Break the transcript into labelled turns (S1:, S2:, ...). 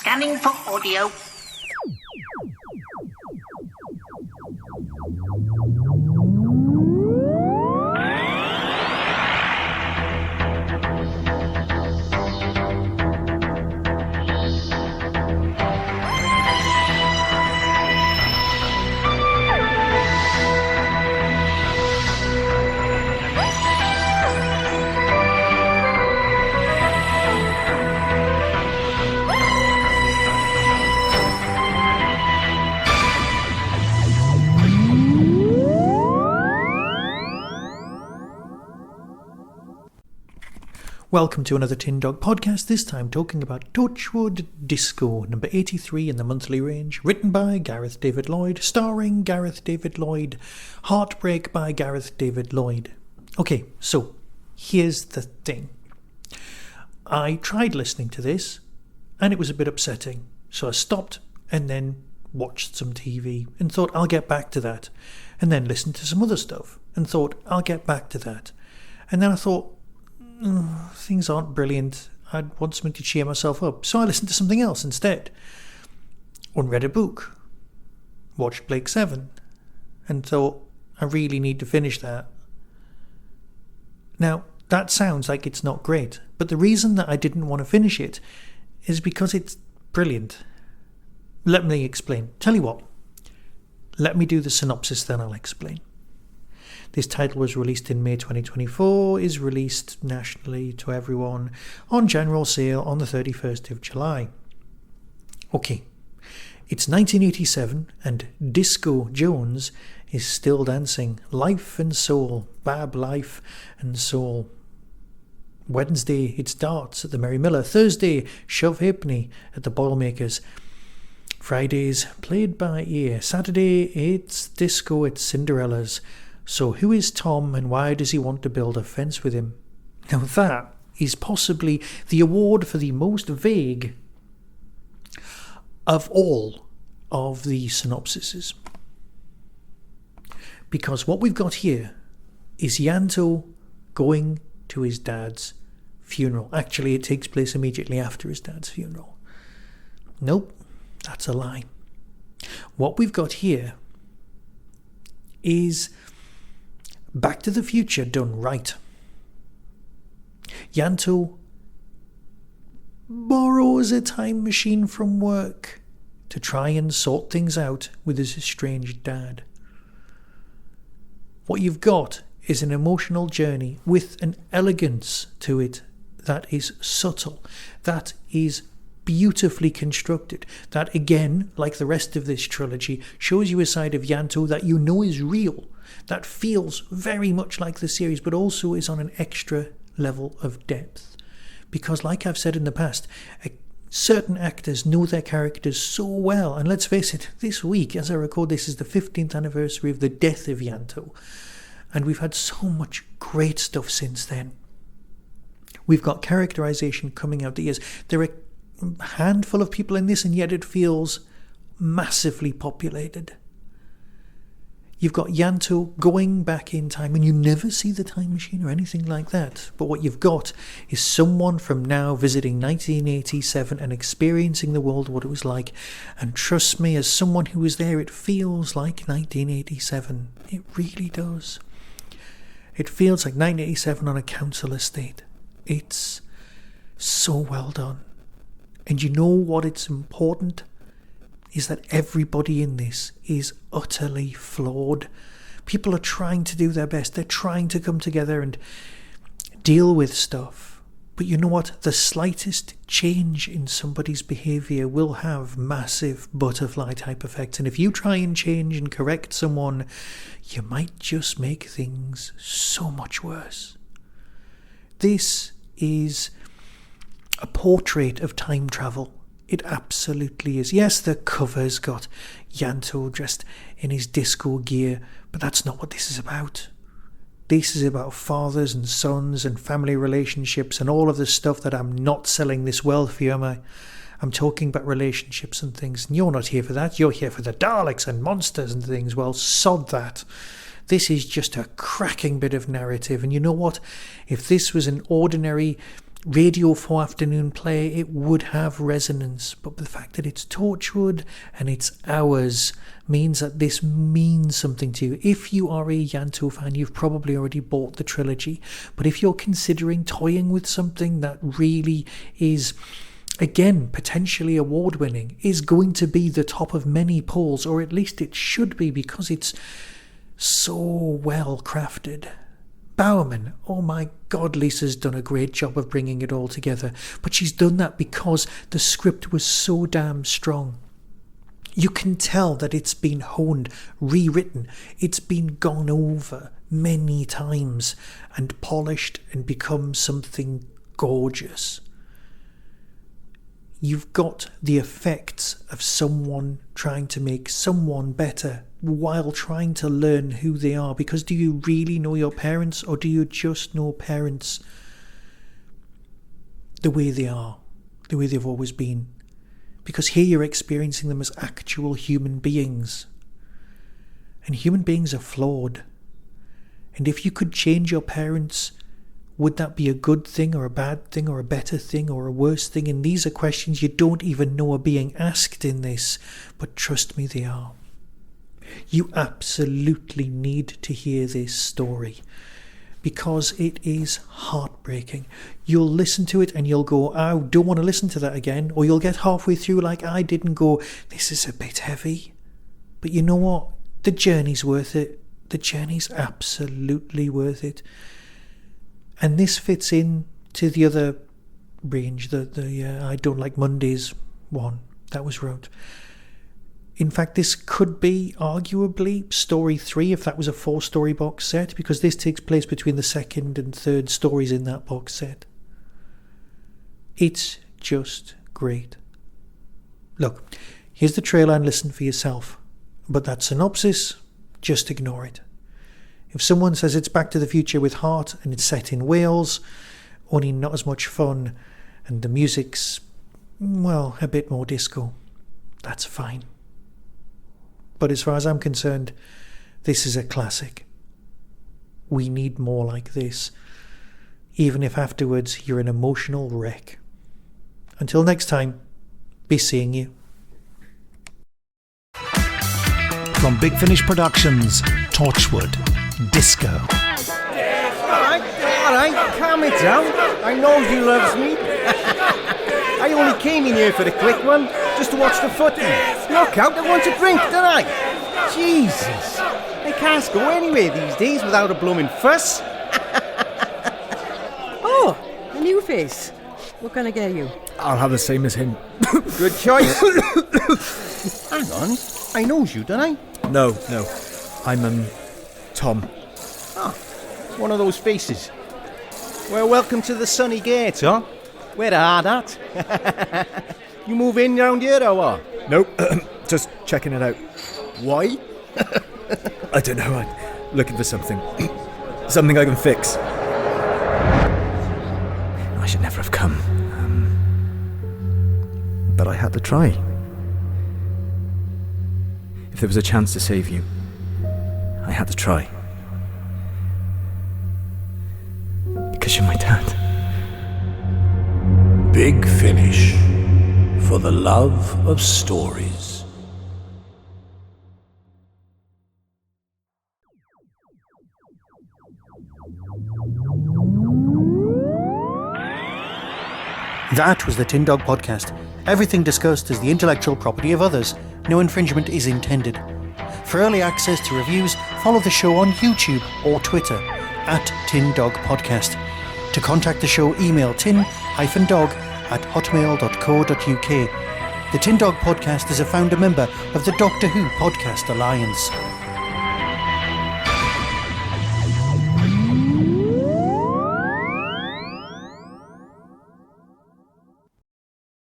S1: Scanning for audio.
S2: Welcome to another Tin Dog podcast, this time talking about Torchwood Disco, number 83 in the monthly range, written by Gareth David Lloyd, starring Gareth David Lloyd, Heartbreak by Gareth David Lloyd. Okay, so here's the thing. I tried listening to this and it was a bit upsetting, so I stopped and then watched some TV and thought I'll get back to that, and then listened to some other stuff and thought I'll get back to that, and then I thought things aren't brilliant. I'd want something to cheer myself up. So I listened to something else instead. Unread a book. Watched Blake 7. And thought, I really need to finish that. Now, that sounds like it's not great. But the reason that I didn't want to finish it is because it's brilliant. Let me explain. Tell you what. Let me do the synopsis, then I'll explain. This title was released in May 2024, is released nationally to everyone on general sale on the 31st of July. Okay, it's 1987 and Disco Jones is still dancing. Life and soul, Bab life and soul. Wednesday, it starts at the Merry Miller. Thursday, Shove Hipney at the Boilermakers. Fridays, played by ear. Saturday, it's disco at Cinderella's. So who is Tom and why does he want to build a fence with him? Now that is possibly the award for the most vague of all of the synopsises. Because what we've got here is Ianto going to his dad's funeral. Actually, it takes place immediately after his dad's funeral. Nope, that's a lie. What we've got here is Back to the Future done right. Ianto borrows a time machine from work to try and sort things out with his estranged dad. What you've got is an emotional journey with an elegance to it that is subtle, that is beautifully constructed, that again, like the rest of this trilogy, shows you a side of Ianto that you know is real, that feels very much like the series, but also is on an extra level of depth. Because like I've said in the past, certain actors know their characters so well, and let's face it, this week, as I record this, is the 15th anniversary of the death of Ianto, and we've had so much great stuff since then. We've got characterization coming out the years. There are a handful of people in this, and yet it feels massively populated. You've got Ianto going back in time, and you never see the time machine or anything like that. But what you've got is someone from now visiting 1987 and experiencing the world, what it was like. And trust me, as someone who was there, it feels like 1987. It really does. It feels like 1987 on a council estate. It's so well done. And you know what it's important? Is that everybody in this is utterly flawed. People are trying to do their best. They're trying to come together and deal with stuff. But you know what? The slightest change in somebody's behaviour will have massive butterfly type effects. And if you try and change and correct someone, you might just make things so much worse. This is a portrait of time travel. It absolutely is. Yes, the cover's got Ianto dressed in his disco gear, but that's not what this is about. This is about fathers and sons and family relationships and all of the stuff that I'm not selling this well for you, am I? I'm talking about relationships and things, and you're not here for that. You're here for the Daleks and monsters and things. Well, sod that. This is just a cracking bit of narrative, and you know what? If this was an ordinary radio for afternoon play, it would have resonance. But the fact that it's Torchwood and it's ours means that this means something to you. If you are a Ianto fan, you've probably already bought the trilogy. But if you're considering toying with something that really is, again, potentially award-winning, is going to be the top of many polls, or at least it should be, because it's so well crafted. Bowerman, oh my God, Lisa's done a great job of bringing it all together. But she's done that because the script was so damn strong. You can tell that it's been honed, rewritten, it's been gone over many times and polished and become something gorgeous. You've got the effects of someone trying to make someone better while trying to learn who they are. Because do you really know your parents, or do you just know parents the way they are, the way they've always been? Because here you're experiencing them as actual human beings. And human beings are flawed. And if you could change your parents, would that be a good thing or a bad thing or a better thing or a worse thing? And these are questions you don't even know are being asked in this. But trust me, they are. You absolutely need to hear this story, because it is heartbreaking. You'll listen to it and you'll go, I don't want to listen to that again. Or you'll get halfway through like I did and go, this is a bit heavy. But you know what? The journey's worth it. The journey's absolutely worth it. And this fits in to the other range, the I Don't Like Mondays one that was wrote. In fact, this could be arguably story 3 if that was a 4-story box set, because this takes place between the second and third stories in that box set. It's just great. Look, here's the trailer and listen for yourself. But that synopsis, just ignore it. If someone says it's Back to the Future with heart and it's set in Wales, only not as much fun, and the music's, well, a bit more disco, that's fine. But as far as I'm concerned, this is a classic. We need more like this, even if afterwards you're an emotional wreck. Until next time, be seeing you.
S1: From Big Finish Productions, Torchwood, Disco.
S3: Alright, calm it down. I know you loves me. I only came in here for the quick one, just to watch the footy. Knock out, I want a drink, don't I? Jesus, I can't go anywhere these days without a blooming fuss.
S4: Oh, a new face. What can I get you?
S5: I'll have the same as him.
S3: Good choice. Hang on, I knows you, don't I?
S5: No. I'm, Tom.
S3: Ah, it's one of those faces. Well, welcome to the sunny gate, huh? Where the hard at? You move in round here or what?
S5: Nope, just checking it out.
S3: Why?
S5: I don't know, I'm looking for something. Something I can fix. I should never have come. But I had to try. If there was a chance to save you, I had to try. Because you're my dad.
S6: Big Finish, for the love of stories.
S7: That was the Tin Dog Podcast. Everything discussed is the intellectual property of others. No infringement is intended. For early access to reviews, follow the show on YouTube or Twitter @TinDogPodcast. To contact the show, email tin-dog@hotmail.co.uk. The Tin Dog Podcast is a founder member of the Doctor Who Podcast Alliance.